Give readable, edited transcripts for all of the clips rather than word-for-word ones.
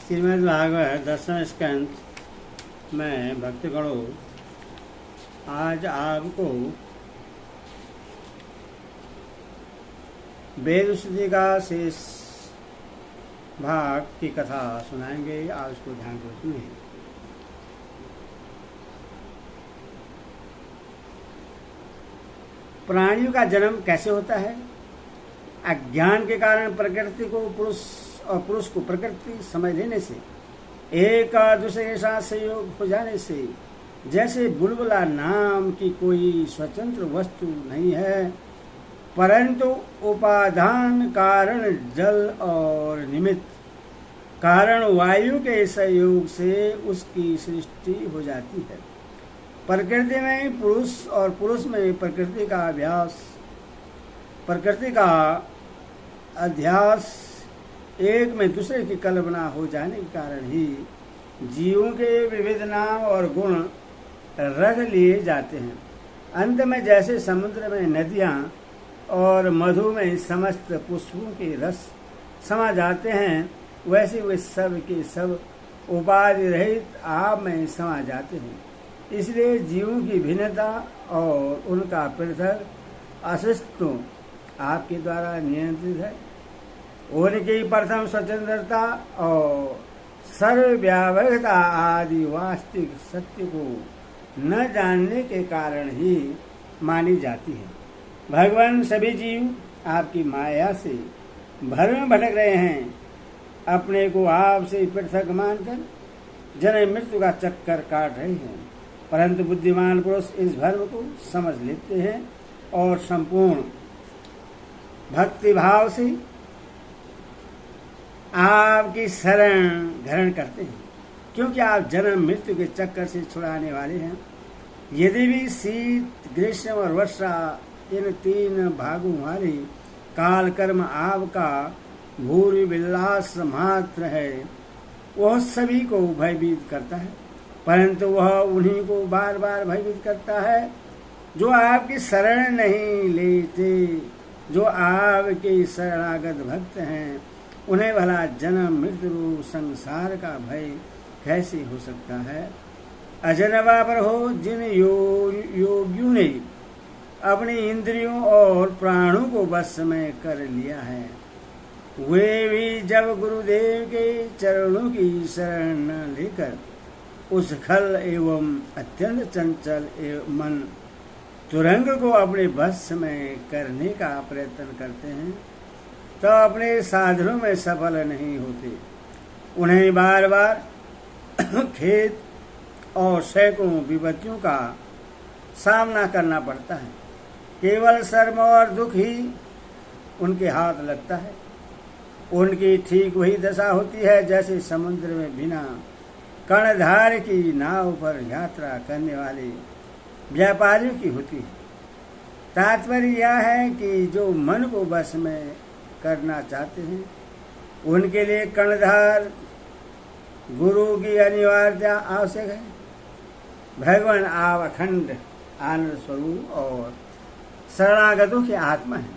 श्रीमद् भागवत 10वें स्कंद में भक्तगणों, आज आपको वेद स्तुति का शेष भाग की कथा सुनाएंगे। आप उसको ध्यान से सुनिए। प्राणियों का जन्म कैसे होता है? अज्ञान के कारण प्रकृति को पुरुष और पुरुष को प्रकृति समझ लेने से, एक दूसरे के साथ सहयोग हो जाने से, जैसे बुलबुला नाम की कोई स्वतंत्र वस्तु नहीं है, परंतु उपादान कारण जल और निमित्त कारण वायु के सहयोग से उसकी सृष्टि हो जाती है। प्रकृति में पुरुष और पुरुष में प्रकृति का अध्यास एक में दूसरे की कल्पना हो जाने के कारण ही जीवों के विविध नाम और गुण रख लिए जाते हैं। अंत में जैसे समुद्र में नदियाँ और मधु में समस्त पुष्पों के रस समा जाते हैं, वैसे वे सब के सब उपाधि रहित आप में समा जाते हैं। इसलिए जीवों की भिन्नता और उनका पृथक अस्तित्व आपके द्वारा नियंत्रित है। उनकी प्रथम स्वतंत्रता और सर्वव्यापकता आदि वास्तविक सत्य को न जानने के कारण ही मानी जाती है। भगवान सभी जीव आपकी माया से भ्रम भटक रहे हैं। अपने को आपसे पृथक मानकर जन्म मृत्यु का चक्कर काट रहे हैं, परंतु बुद्धिमान पुरुष इस भ्रम को समझ लेते हैं और संपूर्ण भक्ति भाव से आपकी शरण ग्रहण करते हैं, क्योंकि आप जन्म मृत्यु के चक्कर से छुड़ाने वाले हैं। यदि भी शीत, ग्रीष्म और वर्षा इन तीन भागों वाले काल कर्म आपका भूरि विलास मात्र है, वह सभी को भयभीत करता है, परंतु वह उन्हीं को बार बार भयभीत करता है जो आपकी शरण नहीं लेते। जो आपके शरणागत भक्त हैं, उन्हें भला जन्म मृत्यु संसार का भय कैसे हो सकता है? अजनबा पर हो जिन योगियों ने अपनी इंद्रियों और प्राणों को वश में कर लिया है, वे भी जब गुरुदेव के चरणों की शरण न लेकर उस खल एवं अत्यंत चंचल एवं मन तुरंग को अपने वश में करने का प्रयत्न करते हैं, तो अपने साधनों में सफल नहीं होते। उन्हें बार बार खेद और सैकड़ों विपत्तियों का सामना करना पड़ता है। केवल शर्म और दुख ही उनके हाथ लगता है। उनकी ठीक वही दशा होती है जैसे समुद्र में बिना कर्णधार की नाव पर यात्रा करने वाले व्यापारियों की होती है। तात्पर्य यह है कि जो मन को वश में करना चाहते हैं, उनके लिए कर्णधार गुरु की अनिवार्यता आवश्यक है। भगवान आप अखंड आनंद स्वरूप और शरणागतों की आत्मा है।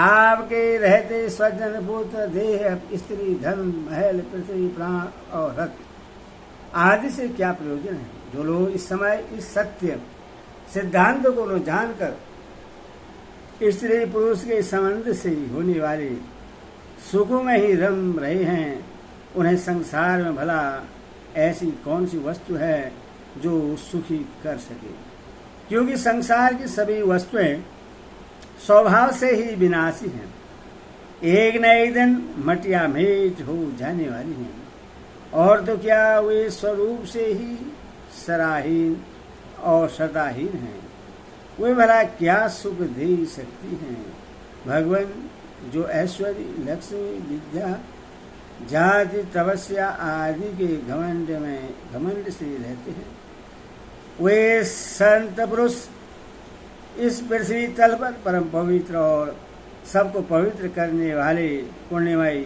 आपके रहते स्वजन पुत्र देह स्त्री धन महल पृथ्वी प्राण और रथ आदि से क्या प्रयोजन है? जो लोग इस समय इस सत्य सिद्धांत को न जानकर स्त्री पुरुष के संबंध से होने वाले सुखों में ही रम रहे हैं, उन्हें संसार में भला ऐसी कौन सी वस्तु है जो सुखी कर सके? क्योंकि संसार की सभी वस्तुएं स्वभाव से ही विनाशी हैं, एक न एक दिन मटिया मेट हो जाने वाली हैं। और तो क्या वे स्वरूप से ही सराहीन और सदाहीन हैं। वे भला क्या सुख दे सकती हैं? भगवान जो ऐश्वर्य, लक्ष्मी, विद्या, जाति, तपस्या आदि के घमंड से रहते हैं, वे संत पुरुष इस पृथ्वी तल पर परम पवित्र और सबको पवित्र करने वाले पुण्यमयी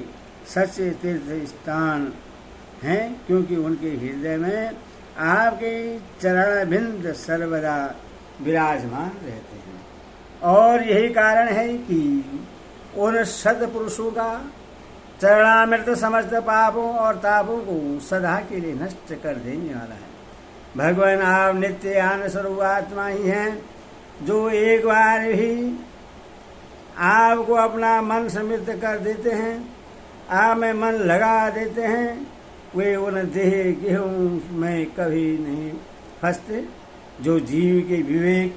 सच्चे तीर्थ स्थान हैं, क्योंकि उनके हृदय में आपके चरणबिंद सर्वदा विराजमान रहते हैं। और यही कारण है कि उन सत्पुरुषों का चरणामृत समस्त पापों और तापों को सदा के लिए नष्ट कर देने वाला है। भगवान आप नित्य आनंद स्वरूप आत्मा ही हैं, जो एक बार भी आपको अपना मन समृद्ध कर देते हैं, आप में मन लगा देते हैं। वे उन देह गेहूं में कभी नहीं फंसते, जो जीव के विवेक,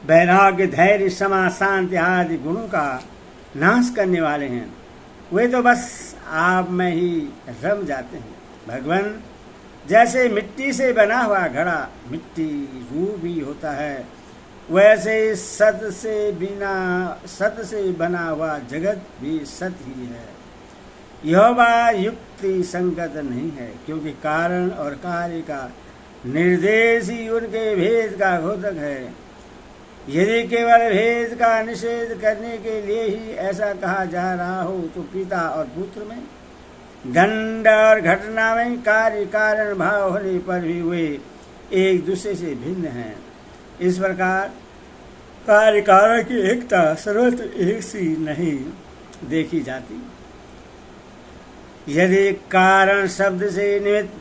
वैराग्य, धैर्य, क्षमा, शांति आदि गुणों का नाश करने वाले हैं। वे तो बस आप में ही रम जाते हैं। भगवान जैसे मिट्टी से बना हुआ घड़ा मिट्टी रूपी होता है, वैसे सत से बना हुआ जगत भी सत ही है। यह बात युक्ति संगत नहीं है, क्योंकि कारण और कार्य का निर्देश ही उनके भेद का घोषक है। यदि केवल भेद का निषेध करने के लिए ही ऐसा कहा जा रहा हो, तो पिता और पुत्र में, दंड और घटना में कार्य कारण भाव होने पर भी वे एक दूसरे से भिन्न हैं। इस प्रकार कार्य कारण की एकता सर्वत्र एक सी नहीं देखी जाती। यदि कारण शब्द से निमित्त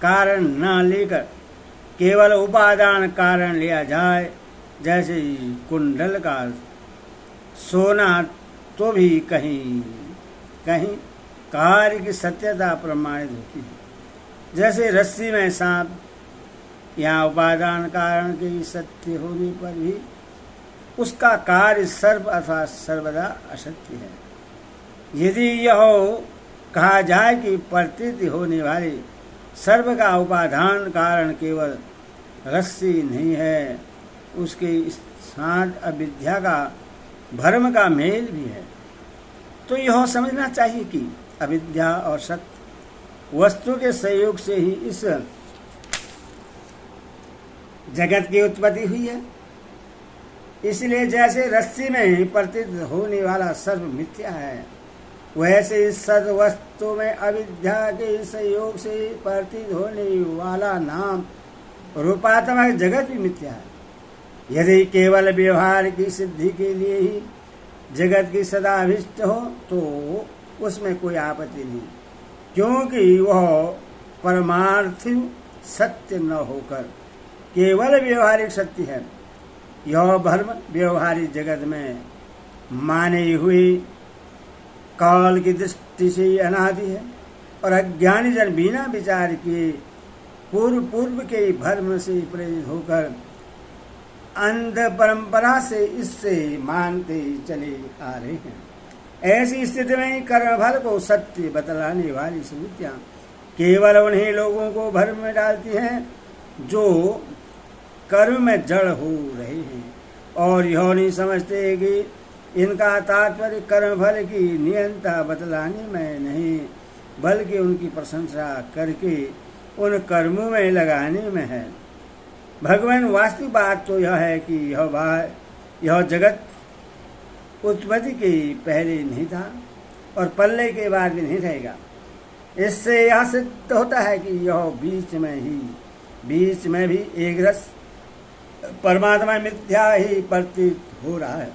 कारण न लेकर केवल उपादान कारण लिया जाए, जैसे कुंडल का सोना, तो भी कहीं कहीं कार्य की सत्यता प्रमाणित होती है। जैसे रस्सी में सांप, यहाँ उपादान कारण के सत्य होने पर भी उसका कार्य सर्व अथवा सर्वदा असत्य है। यदि यह कहा जाए कि प्रतीत होने वाले सर्व का उपादान कारण केवल रस्सी नहीं है, उसके साथ अविद्या का, भ्रम का मेल भी है, तो यह समझना चाहिए कि अविद्या और सत्य वस्तु के सहयोग से ही इस जगत की उत्पत्ति हुई है। इसलिए जैसे रस्सी में प्रतीत होने वाला सर्व मिथ्या है, वैसे इस सद वस्तु में अविद्या के सहयोग से प्रतीत होने वाला नाम रूपात्मक जगत भी मिथ्या है। यदि केवल व्यवहार की सिद्धि के लिए ही जगत की सदा अभिष्ट हो, तो उसमें कोई आपत्ति नहीं, क्योंकि वह परमार्थिक सत्य न होकर केवल व्यवहारिक सत्य है। यह भ्रम व्यवहारिक जगत में माने हुए काल की दृष्टि से अनादि है, और अज्ञानी जन बिना विचार किए पूर्व के भ्रम से प्रेरित होकर अंध परंपरा से इससे मानते चले आ रहे हैं। ऐसी स्थिति में कर्म फल को सत्य बतलाने वाली स्मृतियां केवल उन्हीं लोगों को भ्रम में डालती हैं जो कर्म में जड़ हो रहे हैं, और यह नहीं समझते कि इनका तात्पर्य कर्म फल की नियंता बतलाने में नहीं, बल्कि उनकी प्रशंसा करके उन कर्मों में लगाने में है। भगवान वास्तविक बात तो यह है कि यह जगत उत्पत्ति के पहले नहीं था और पल्ले के बाद भी नहीं रहेगा। इससे यह सिद्ध होता है कि यह बीच में भी एक रस परमात्मा मिथ्या ही प्रतीत हो रहा है।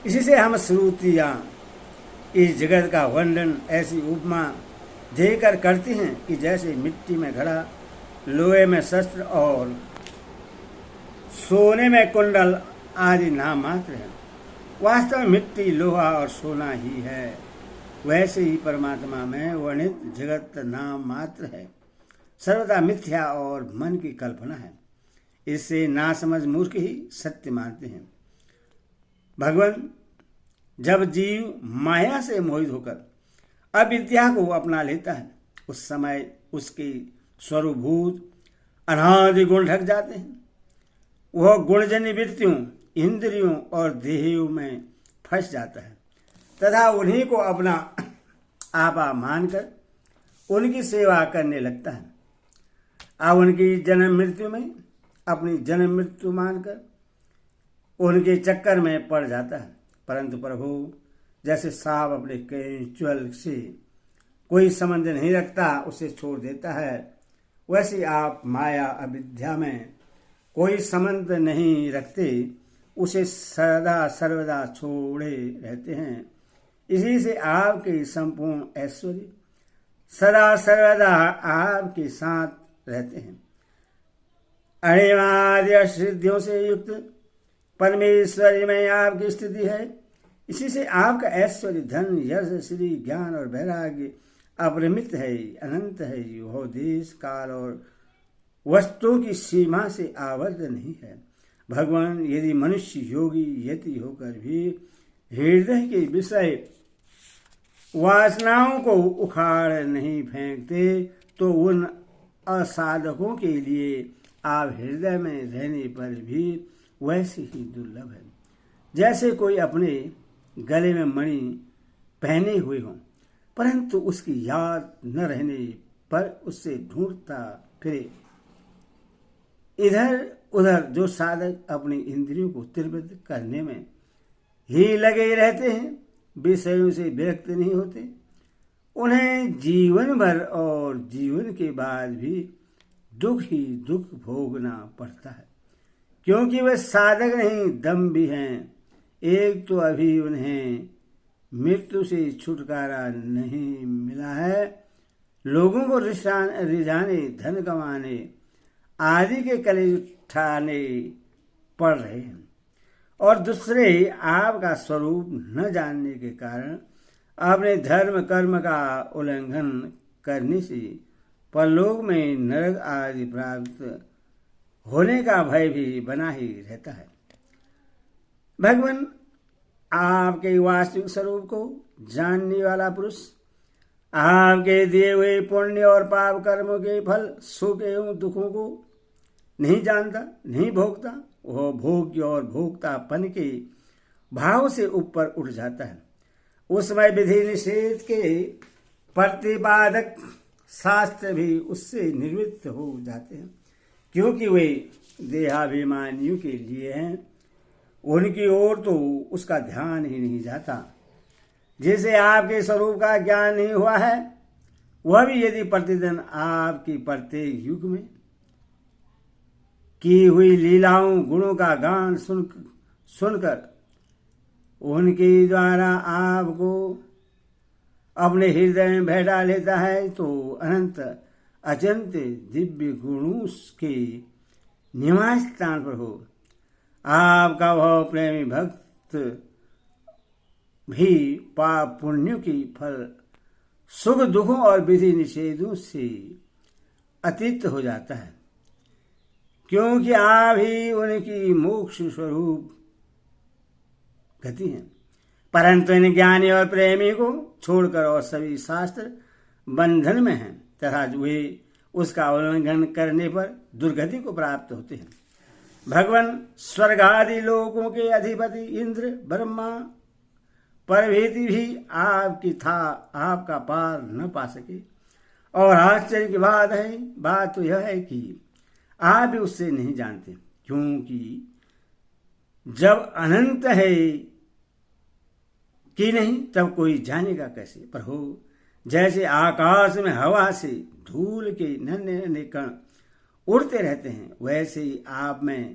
इसी से हम श्रुतियाँ इस जगत का वर्णन ऐसी उपमा देकर करती हैं कि जैसे मिट्टी में घड़ा, लोहे में शस्त्र और सोने में कुंडल आदि नाम मात्र है। वास्तव में मिट्टी, लोहा और सोना ही है। वैसे ही परमात्मा में वर्णित जगत नाम मात्र है, सर्वदा मिथ्या और मन की कल्पना है। इससे नासमझ मूर्ख ही सत्य मानते हैं। भगवान जब जीव माया से मोहित होकर अविद्या को अपना लेता है, उस समय उसके स्वरूपभूत अनादि गुण ढक जाते हैं। वह गुणजन्य वृत्तियों, इंद्रियों और देहों में फंस जाता है तथा उन्हीं को अपना आपा मानकर उनकी सेवा करने लगता है। अब उनकी जन्म मृत्यु में अपनी जन्म मृत्यु मानकर उनके चक्कर में पड़ जाता है। परंतु प्रभु जैसे सांप अपने केंचुअल से कोई संबंध नहीं रखता, उसे छोड़ देता है, वैसे आप माया अविद्या में कोई संबंध नहीं रखते, उसे सदा सर्वदा छोड़े रहते हैं। इसी से आपके संपूर्ण ऐश्वर्य सदा सर्वदा आपके साथ रहते हैं। अणिमाद्य सिद्धियों से युक्त परमेश्वरी में आपकी स्थिति है। इसी से आपका ऐश्वर्य, धन, यश, श्री, ज्ञान और वैराग्य अपरिमित है, अनंत है। वह देश, काल और वस्तुओं की सीमा से आबद्ध नहीं है। भगवान यदि मनुष्य योगी यति होकर भी हृदय के विषय वासनाओं को उखाड़ नहीं फेंकते तो उन असाधकों के लिए आप हृदय में रहने पर भी वैसे ही दुर्लभ है जैसे कोई अपने गले में मणि पहने हुए हो, परंतु उसकी याद न रहने पर उससे ढूंढता फिरे। इधर उधर जो साधक अपनी इंद्रियों को त्रिवृत करने में ही लगे रहते हैं, विषयों से विरक्त नहीं होते, उन्हें जीवन भर और जीवन के बाद भी दुख ही दुख भोगना पड़ता है, क्योंकि वे साधक नहीं, दम भी हैं। एक तो अभी उन्हें मृत्यु से छुटकारा नहीं मिला है, लोगों को रिझाने, धन कमाने आदि के कलेश उठाने पड़ रहे हैं, और दूसरे आपका स्वरूप न जानने के कारण अपने धर्म कर्म का उल्लंघन करने से परलोक में नरक आदि प्राप्त होने का भय भी बना ही रहता है। भगवान आपके वास्तविक स्वरूप को जानने वाला पुरुष आपके दिए हुए पुण्य और पाप कर्मों के फल, सुख एवं दुखों को नहीं जानता, नहीं भोगता। वह भोग्य और भोक्तापन के भाव से ऊपर उठ जाता है। उसमें विधि निषेध के प्रतिपादक शास्त्र भी उससे निवृत्त हो जाते हैं, क्योंकि वे देहाभिमानियों के लिए हैं। उनकी ओर तो उसका ध्यान ही नहीं जाता। जिसे आपके स्वरूप का ज्ञान नहीं हुआ है, वह भी यदि प्रतिदिन आपकी प्रत्येक युग में की हुई लीलाओं, गुणों का गान सुनकर उनके द्वारा आपको अपने हृदय में बैठा लेता है, तो अनंत अचिंत्य दिव्य गुणों के निवास स्थान पर हो आपका वह प्रेमी भक्त भी पाप पुण्यों की फल, सुख दुखों और विधि निषेधों से अतीत हो जाता है, क्योंकि आप ही उनकी मोक्ष स्वरूप गति हैं। परंतु इन ज्ञानी और प्रेमी को छोड़कर और सभी शास्त्र बंधन में हैं तथा वे उसका उल्लंघन करने पर दुर्गति को प्राप्त होते हैं। भगवान स्वर्ग आदि लोकों के अधिपति इंद्र, ब्रह्मा प्रभृति भी आपका पार न पा सके। और आश्चर्य की बात तो यह है कि आप भी उससे नहीं जानते, क्योंकि जब अनंत है कि नहीं तब कोई जानेगा कैसे। पर हो जैसे आकाश में हवा से धूल के नन्हे नन्हे कण उड़ते रहते हैं, वैसे ही आप में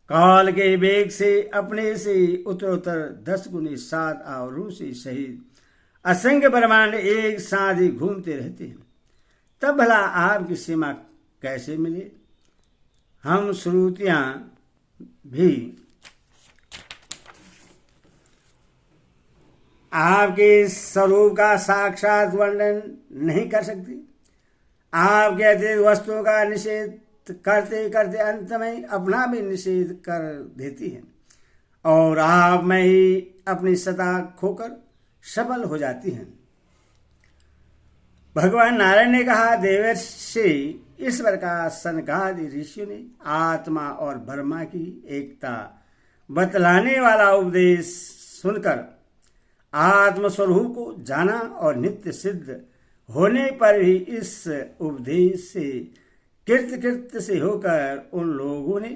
काल के वेग से अपने से उत्तरोत्तर 10 गुने 7 आवरों से सहित असंख्य ब्रह्मांड एक साथ ही घूमते रहते हैं। तब भला आपकी सीमा कैसे मिले? हम श्रुतियां भी आपके स्वरूप का साक्षात वर्णन नहीं कर सकती। आपके अतिरिक्त वस्तुओं का निषेध करते करते अंत में अपना भी निषेध कर देती है और आप में ही अपनी सत्ता खोकर सफल हो जाती हैं। भगवान नारायण ने कहा, देवर्षि ईश्वर का सनकादि ऋषियों ने आत्मा और ब्रह्मा की एकता बतलाने वाला उपदेश सुनकर आत्मस्वरूप को जाना और नित्य सिद्ध होने पर भी इस उपदेश से कृत से होकर उन लोगों ने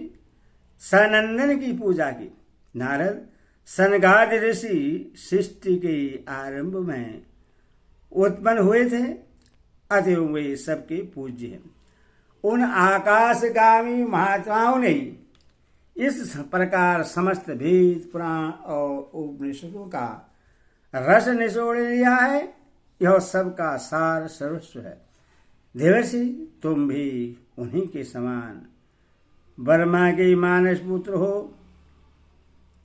सनंदन की पूजा की। नारद सनकादि ऋषि सृष्टि के आरंभ में उत्पन्न हुए थे, अतः वे सबके पूज्य हैं। उन आकाशगामी महात्माओं ने इस प्रकार समस्त वेद, पुराण और उपनिषदों का रस निचोड़ लिया है, यह सबका सार सर्वस्व है। देवर्षि, तुम भी उन्हीं के समान ब्रह्मा के मानस पुत्र हो,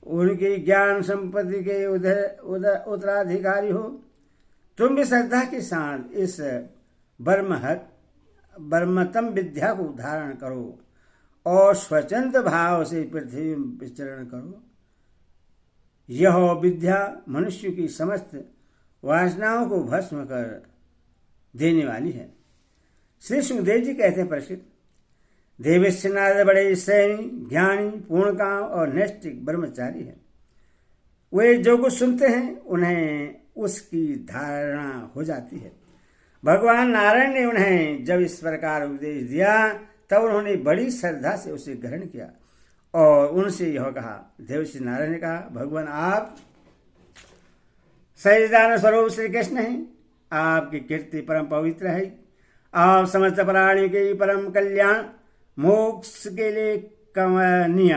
उनकी ज्ञान संपत्ति के उत्तराधिकारी हो। तुम भी श्रद्धा के साथ इस ब्रह्मतम विद्या को धारण करो और स्वतंत्र भाव से पृथ्वी में विचरण करो। यह विद्या मनुष्य की समस्त वासनाओं को भस्म कर देने वाली है। श्री सुखदेव जी कहते हैं, परीक्षित, देवेश नारद बड़े सैनी, ज्ञानी, पूर्णकाम और नैष्ठिक ब्रह्मचारी हैं। वे जो कुछ सुनते हैं उन्हें उसकी धारणा हो जाती है। भगवान नारायण ने उन्हें जब इस प्रकार उपदेश दिया तब उन्होंने बड़ी श्रद्धा से उसे ग्रहण किया और उनसे यह कहा। देवर्षि नारायण ने कहा, भगवान आप सच्चिदानंद स्वरूप श्री कृष्ण हैं। आपकी कीर्ति परम पवित्र है। आप समस्त प्राणियों के परम कल्याण मोक्ष के लिए कमनीय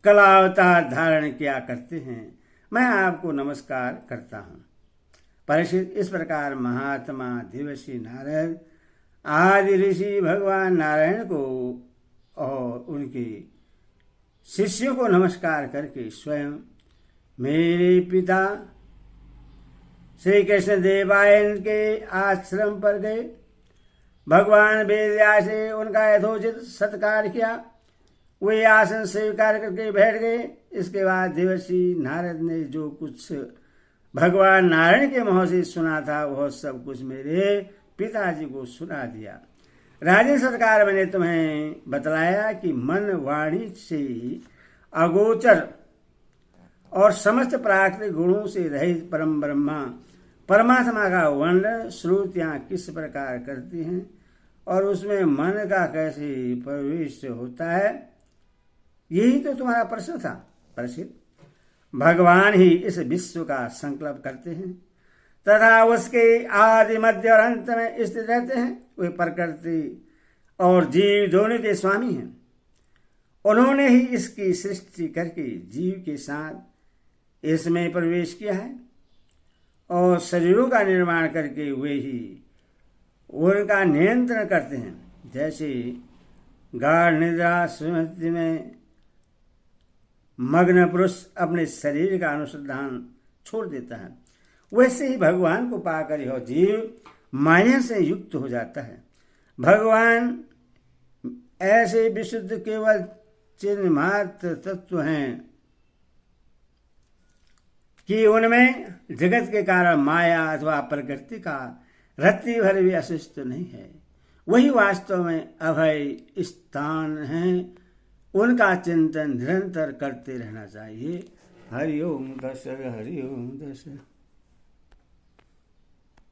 कलावतार धारण किया करते हैं। मैं आपको नमस्कार करता हूँ। परीक्षित, इस प्रकार महात्मा देवर्षि नारद आदि ऋषि भगवान नारायण को और उनके शिष्यों को नमस्कार करके स्वयं मेरे पिता श्री कृष्ण देवायन के आश्रम पर गए। भगवान वेदव्यास ने उनका यथोचित सत्कार किया। वे आसन स्वीकार करके बैठ गए। इसके बाद देवर्षि नारद ने जो कुछ भगवान नारायण के मुँह से सुना था वह सब कुछ मेरे पिताजी को सुना दिया। राजन सरकार, मैंने तुम्हें बतलाया कि मन वाणी से अगोचर और समस्त प्राकृतिक गुणों से रहित परम ब्रह्मा परमात्मा का वर्णन श्रुतियां किस प्रकार करती हैं और उसमें मन का कैसे प्रवेश होता है, यही तो तुम्हारा प्रश्न था। परीक्षित, भगवान ही इस विश्व का संकल्प करते हैं तथा उसके आदि मध्य और अंत में स्थित रहते हैं। वे प्रकृति और जीव दोनों के स्वामी हैं। उन्होंने ही इसकी सृष्टि करके जीव के साथ इसमें प्रवेश किया है और शरीरों का निर्माण करके वे ही उनका नियंत्रण करते हैं। जैसे गाढ़ निद्रा सुमति में मग्न पुरुष अपने शरीर का अनुसंधान छोड़ देता है, वैसे ही भगवान को पाकर यह जीव माया से युक्त हो जाता है। भगवान ऐसे विशुद्ध केवल चिन्ह मात्र तत्व हैं कि उनमें जगत के कारण माया अथवा प्रकृति का रत्ती भर भी अस्तित्व नहीं है। वही वास्तव में अभय स्थान है। उनका चिंतन निरंतर करते रहना चाहिए। हरि ओम दश, हरि ओम दश।